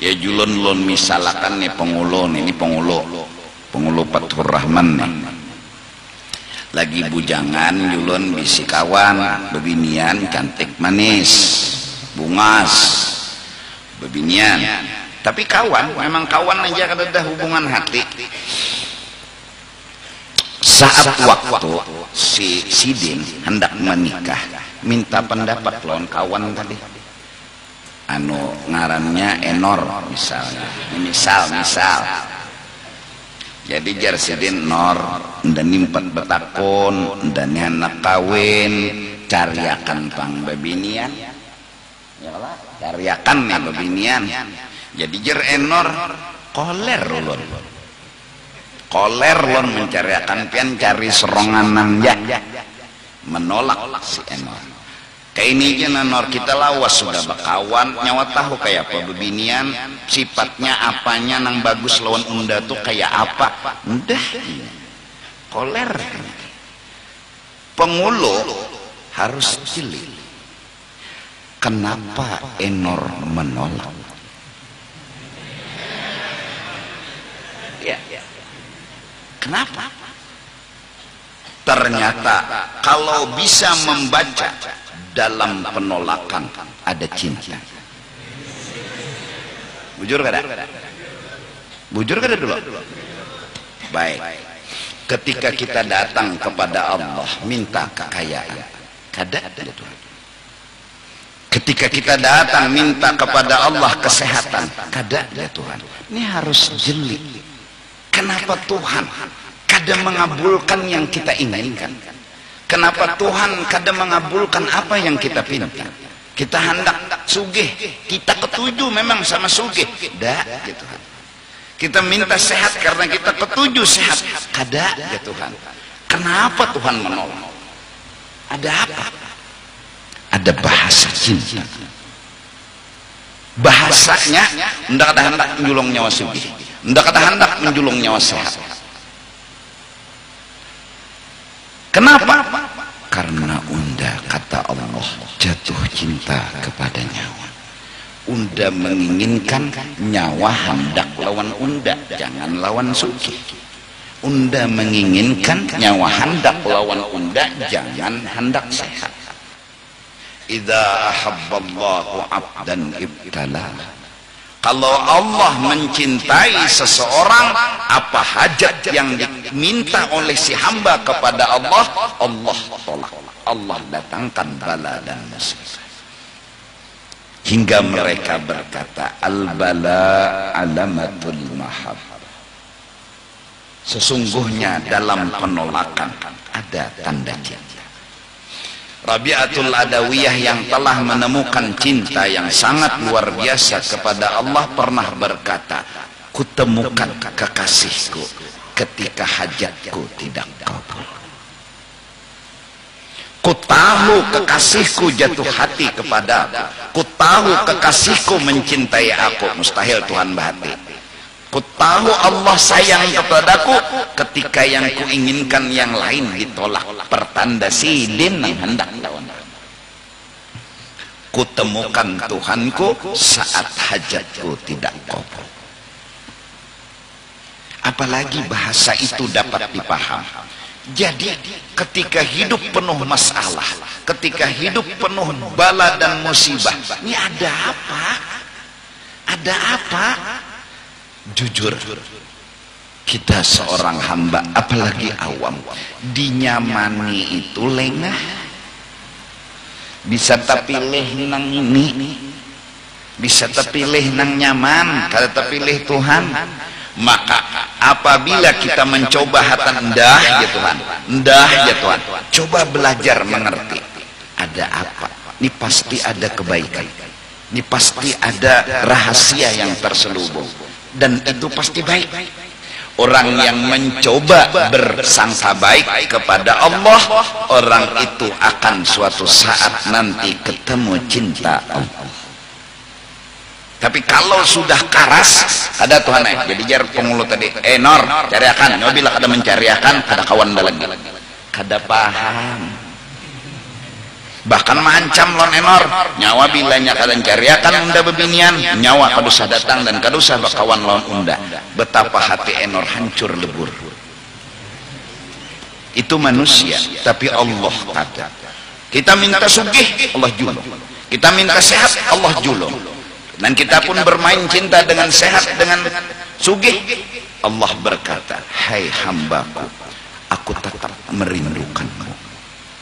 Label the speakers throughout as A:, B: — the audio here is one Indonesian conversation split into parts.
A: Ya julun misalkan nih pengulo nih, ini pengulo Fathur Rahman nih. Lagi bujangan julun bisi kawan bebinian cantik manis bungas bebinian, tapi kawan memang kawan aja kada ada hubungan hati. Saat waktu si Sidin hendak menikah, minta pendapat lawan kawan tadi, anu ngarannya Enor misalnya, misal jadi jar Sidin Nor dan nimpat betakon dan anak kawin cariakan pang bebinian, cariakan nih bebinian. Jadi jar Enor koler lon mencariakan pian cari seronganan ya, menolak si Enor. Kayak ini aja Nor, kita lawas sudah bakawan nyawa tahu kayak apa bebinian, sifatnya apanya nang bagus lawan unda tuh kayak apa, udah koler. Pengulo harus jeli. Kenapa Enor menolak? Ya. Kenapa? Ternyata kalau bisa membaca dalam penolakan ada cinta. Bujur kada? Bujur kada dulu? Baik. Ketika kita datang kepada Allah minta kekayaan, kada ada Tuhan. Ketika kita datang minta kepada Allah kesehatan, kada ada Tuhan. Ini harus jeli. Kenapa Tuhan kadang mengabulkan yang kita inginkan? Kenapa Tuhan kadang mengabulkan apa yang kita pinta? Kita hendak sugih, kita ketujuh memang sama sugih, dah ya Tuhan. Kita minta sehat karena kita ketujuh sehat, kada ya Tuhan. Kenapa Tuhan menolak? Ada apa? Ada bahasa cinta. Bahasanya hendak menjulung nyawa sugih, hendak menjulung nyawa sehat. Kenapa? Karena unda kata Allah jatuh cinta kepada nyawa. Unda menginginkan nyawa hendak lawan unda, jangan lawan sugih. Unda menginginkan nyawa hendak lawan unda, jangan hendak sehat. Idza ahabballahu 'abdan ibtala. Kalau Allah mencintai seseorang, apa hajat yang diminta oleh si hamba kepada Allah, Allah tolak. Allah datangkan bala dan musibah. Hingga mereka berkata, al-bala alamatul mahabbah. Sesungguhnya dalam penolakan ada tanda cinta. Rabi'atul Adawiyah yang telah menemukan cinta yang sangat luar biasa kepada Allah pernah berkata, kutemukan kekasihku ketika hajatku tidak kabul. Ku tahu kekasihku jatuh hati kepada aku. Ku tahu kekasihku mencintai aku. Mustahil Tuhan bahati. Ku tahu Allah sayang kepadaku ketika yang kuinginkan yang lain ditolak. Pertanda Sidin yang hendak lawan. Kutemukan Tuhanku saat hajatku tidak kabul. Apalagi bahasa itu dapat dipaham. Jadi ketika hidup penuh masalah, ketika hidup penuh bala dan musibah, ini ada apa? Ada apa? Jujur, kita seorang hamba, apalagi awam, dinyamani itu lengah. Bisa terpilih nang ini, bisa terpilih nang nyaman, kada terpilih Tuhan. Maka apabila kita mencoba hatan endah ya Tuhan, endah ya Tuhan, coba belajar mengerti. Ada apa? Ini pasti ada kebaikan, ini pasti ada rahasia yang terselubung, dan itu pasti baik. Orang yang mencoba bersangka baik kepada Allah, orang itu akan suatu saat nanti ketemu cinta Allah. Tapi kalau sudah karas, ada Tuhan jadi jar pengulut tadi, Nor, cariakan, bila kada mencariakan, kada kawan lagi, kada paham. bahkan mengancam lon enor nyawa bilanya kalian cariakan unda bebinian nyawa kadusah datang dan kadusah bakawan lawan unda. Betapa hati enor hancur lebur. Itu manusia, tapi Allah kata kita minta sugih Allah julung, kita minta sehat Allah julung, dan kita pun bermain cinta dengan sehat dengan sugih. Allah berkata, hai hambaku, aku tetap merindukanmu.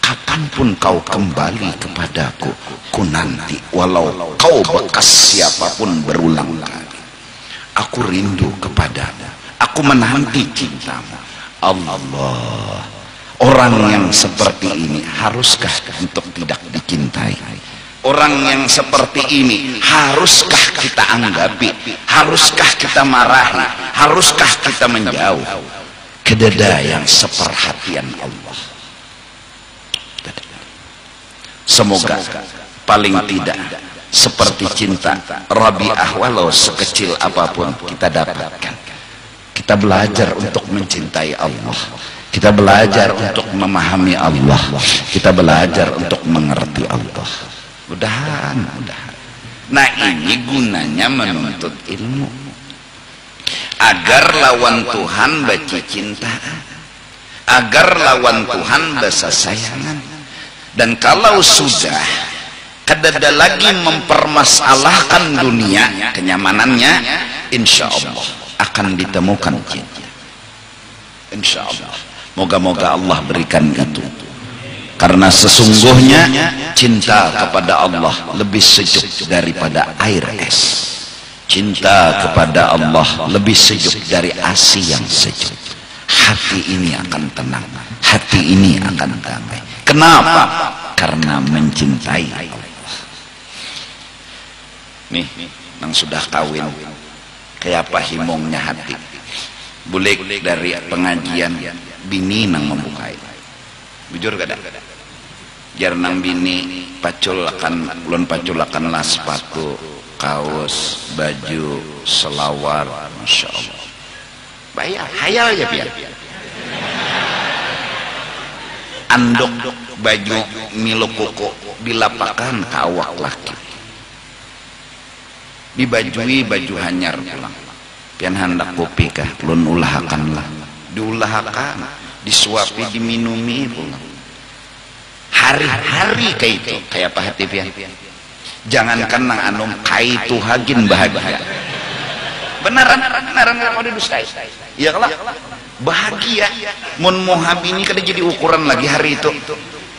A: Kapanpun kau kembali kepadaku, ku nanti walau kau bekas siapapun berulang kali. Aku rindu kepadamu, aku menanti cintamu. Allah, orang yang seperti ini haruskah untuk tidak dicintai? Orang yang seperti ini haruskah kita anggapi? Haruskah kita marahi? Haruskah kita menjauh? Kedada yang seperhatian Allah. Semoga paling tidak seperti cinta Rabi'ah, walau sekecil apapun kita dapatkan. Kita belajar untuk mencintai Allah, kita belajar untuk memahami Allah, kita belajar untuk mengerti Allah. Mudah-mudahan. Nah, ini gunanya menuntut ilmu agar lawan Tuhan baca cinta, agar lawan Tuhan basa sayangan. Dan kalau sudah kadada lagi mempermasalahkan dunia kenyamanannya, insya Allah akan ditemukan cinta. Insya Allah. Moga-moga Allah berikan itu. Karena sesungguhnya cinta kepada Allah lebih sejuk daripada air es. Cinta kepada Allah lebih sejuk dari ASI yang sejuk. Hati ini akan tenang, hati ini akan damai. Kenapa? Karena mencintai Allah. Nih, yang sudah kawin, kayak apa himongnya hati. Bulik dari pengajian, bini nang membukai. Bujur kada? Jar nang bini paculakan, ulun paculakan lah sepatu, kaos, baju, selawar, masya Allah. Bayar, hayal ya biar. Andok baju milo koko dilapakan kawak laki, dibajui baju hanyar pulang. Pian hendak kopi kah lun ulahakan lah, diulahakan, disuapi, diminumi pulang. Hari-hari kayak itu, kayak apa hati pian? Jangankan nang anum kai itu hagin bahagia. Benaran nggak mau didustai. Iya kalau bahagia. Mun mohab ini kada jadi ukuran lagi hari itu.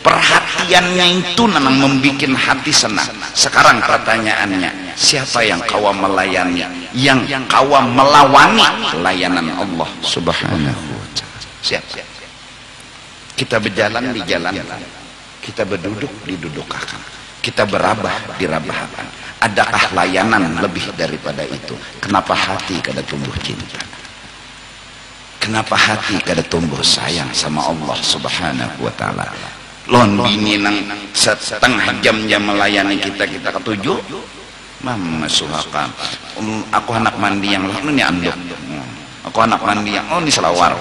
A: Perhatiannya itu memang membuat hati senang. Sekarang pertanyaannya, siapa yang kau melayani, yang kau melawani layanan Allah Subhanahu wa ta'ala? Siapa? Kita berjalan di jalan, kita berduduk didudukakan, kita berabah dirabahkan. Adakah layanan lebih daripada itu? Kenapa hati kada tumbuh cinta? Kenapa hati kada tumbuh sayang sama Allah Subhanahu wa ta'ala? Lon bini nang setengah jam melayani kita ketujuh, mama suhaka, aku anak mandi yang lah ini anduk, aku anak mandi yang ini selawar.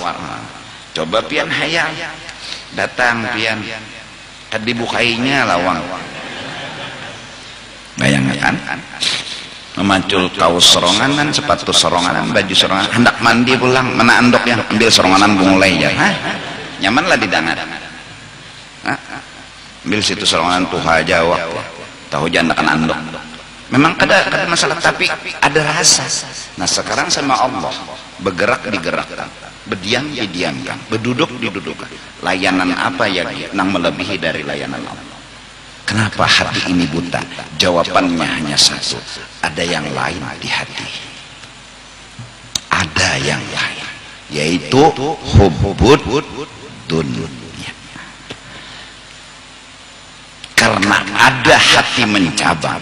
A: Coba pian hayal datang pian kad dibukainya lawang, bayangkan memacul kaos soronganan, sepatu soronganan, baju soronganan, hendak mandi pulang, mana andoknya, ambil soronganan mulai ya, nyaman lah di dangan. Ambil situ sorongan tuh Jawa, tahu jangan andok. Memang ada masalah, tapi ada rasa. Nah sekarang sama Allah, bergerak digerakkan, berdiam didiamkan, berduduk didudukkan. Layanan apa yang nang melebihi dari layanan Allah? Kenapa hati ini buta? Jawabannya hanya satu, ada yang lain di hati. Ada yang lain, yaitu hubbud dunya. Karena ada hati mencabang,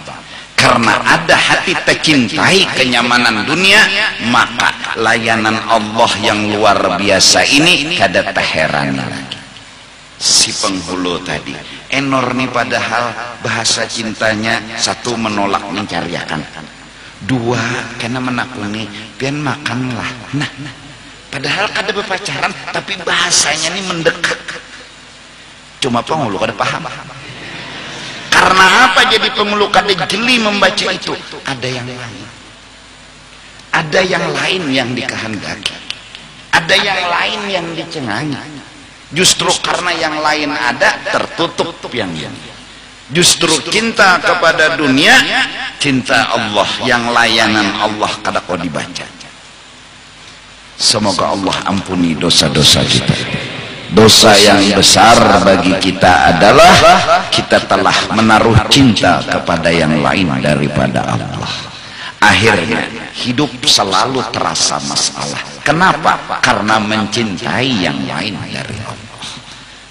A: karena ada hati tercintai kenyamanan dunia, maka layanan Allah yang luar biasa ini kada terheran lagi. Si penghulu tadi enor nih, padahal bahasa cintanya satu menolak mencariakan, dua karena menakuni pian makanlah. Nah padahal kada berpacaran tapi bahasanya nih mendekat. Cuma penghulu kada paham. Karena apa jadi pengulu kada jeli membaca itu? Ada yang lain. Ada yang lain yang dikehendaki. Ada yang lain yang dicengangi. Justru karena yang lain ada, tertutup yang lain. Justru cinta kepada dunia, cinta Allah, yang layanan Allah kada kau dibaca. Semoga Allah ampuni dosa-dosa kita. Dosa yang besar bagi kita adalah kita telah menaruh cinta kepada yang lain daripada Allah. Akhirnya hidup selalu terasa masalah. Kenapa? Karena mencintai yang lain dari Allah.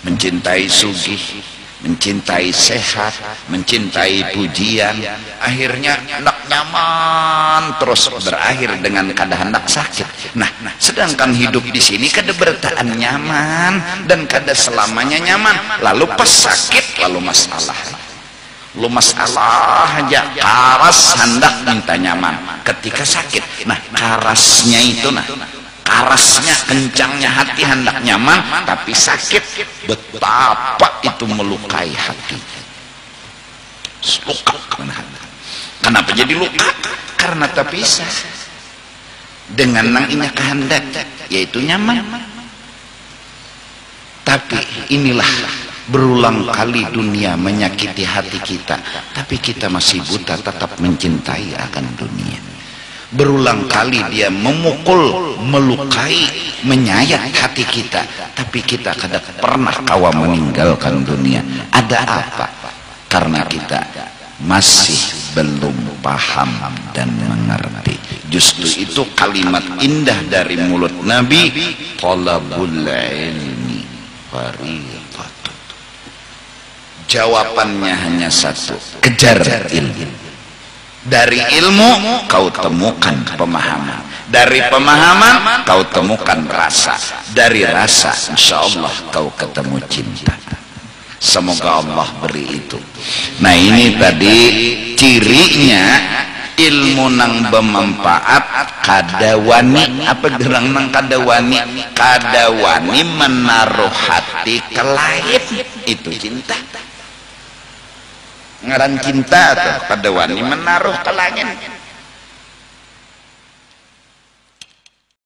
A: Mencintai sugih, mencintai sehat, mencintai pujian, akhirnya hendak nyaman terus berakhir dengan kada hendak sakit. Nah, sedangkan hidup di sini kada bertahan nyaman dan kada selamanya nyaman. Lalu pas sakit lalu masalah. Lu masalah aja karas hendak minta nyaman ketika sakit. Nah, karasnya itu karasnya kencangnya hati hendak nyaman tapi sakit, betapa itu melukai hati. Luka. Kenapa jadi luka? Karena tak bisa dengan nang inya kehendak, yaitu nyaman. Tapi inilah berulang kali dunia menyakiti hati kita, tapi kita masih buta tetap mencintai akan dunia. Berulang kali dia memukul, melukai, menyayat hati kita, tapi kita kadang pernah kawa meninggalkan dunia. Ada apa? Karena kita masih belum paham dan mengerti. Justru itu kalimat indah dari mulut Nabi, talabul ilmi fariidatun. Jawabannya hanya satu, kejar ilmu. Dari ilmu kau temukan pemahaman, dari pemahaman kau temukan rasa, dari rasa insya Allah kau ketemu cinta. Semoga Allah beri itu. Nah, ini tadi cirinya ilmu nang bermanfaat, kadawani apa gerang nang kadawani, kadawani menaruh hati ke lain, itu cinta. Ngaran cinta atau pada wani menaruh ke langit.